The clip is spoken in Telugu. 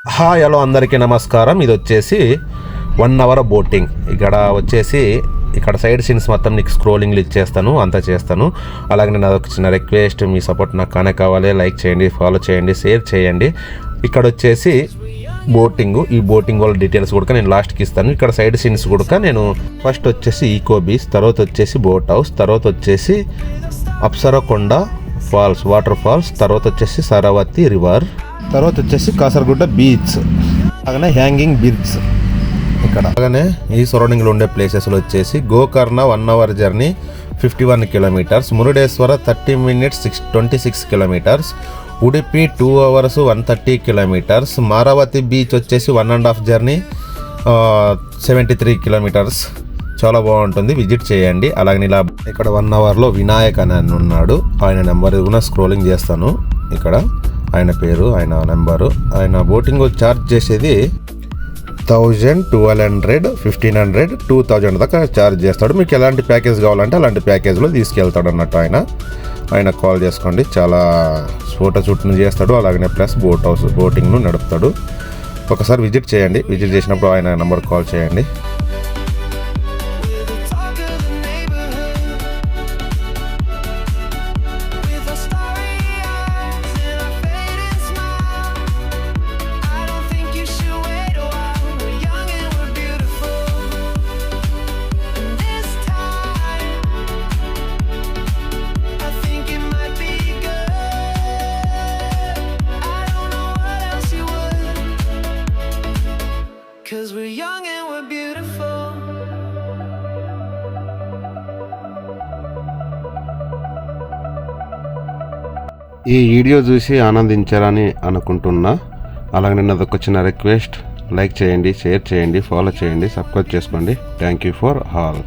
హాయ్ హలో అందరికీ నమస్కారం. ఇది వచ్చేసి 1 అవర్ బోటింగ్. ఇక్కడ సైడ్ సీన్స్ మొత్తం నీకు స్క్రోలింగ్లు ఇచ్చేస్తాను, అంతా చేస్తాను. అలాగే నేను అదొక చిన్న రిక్వెస్ట్, మీ సపోర్ట్ నాకు కావాలి. లైక్ చేయండి, ఫాలో చేయండి, షేర్ చేయండి. ఇక్కడ వచ్చేసి బోటింగ్, ఈ బోటింగ్ వాళ్ళ డీటెయిల్స్ కూడా నేను లాస్ట్కి ఇస్తాను. ఇక్కడ సైడ్ సీన్స్ కూడా నేను ఫస్ట్ వచ్చేసి ఈకో బీచ్, తర్వాత వచ్చేసి బోట్ హౌస్, తర్వాత వచ్చేసి అప్సరకొండ ఫాల్స్, వాటర్ ఫాల్స్, తర్వాత వచ్చేసి సరవతి రివర్, తర్వాత వచ్చేసి కాసర్గుడ్డ బీచ్, అలాగనే హ్యాంగింగ్ బ్రిడ్జ్. ఇక్కడ అలాగనే ఈ సరౌండింగ్లో ఉండే ప్లేసెస్లో వచ్చేసి Gokarna 1 hour journey 51 kilometres, Murudeshwara 30 minutes 26 kilometres, Udupi 2 hours 130 kilometres, Maravanthe beach వచ్చేసి 1.5 జర్నీ 73 కిలోమీటర్స్. చాలా బాగుంటుంది, విజిట్ చేయండి. అలాగే ఇలా ఇక్కడ 1 అవర్లో వినాయక్ అని ఉన్నాడు, ఆయన నెంబర్ కూడా స్క్రోలింగ్ చేస్తాను. ఇక్కడ ఆయన పేరు, ఆయన నెంబరు. ఆయన బోటింగ్ ఛార్జ్ చేసేది 1000, 1200, 1500, 2000 దాకా ఛార్జ్ చేస్తాడు. మీకు ఎలాంటి ప్యాకేజ్ కావాలంటే అలాంటి ప్యాకేజ్లో తీసుకెళ్తాడు అన్నట్టు. ఆయన కాల్ చేసుకోండి. చాలా ఫోటో షూట్ను చేస్తాడు, అలాగనే ప్లస్ బోటింగ్ను నడుపుతాడు. ఒకసారి విజిట్ చేయండి. విజిట్ చేసినప్పుడు ఆయన నెంబర్ కాల్ చేయండి. Cause we're young and we're beautiful. ఈ వీడియో చూసి ఆనందించారని అనుకుంటున్నా. అలాగే నాదొక చిన్న రిక్వెస్ట్, లైక్ చేయండి, షేర్ చేయండి, ఫాలో చేయండి, సబ్స్క్రైబ్ చేసుకోండి. Thank you for all.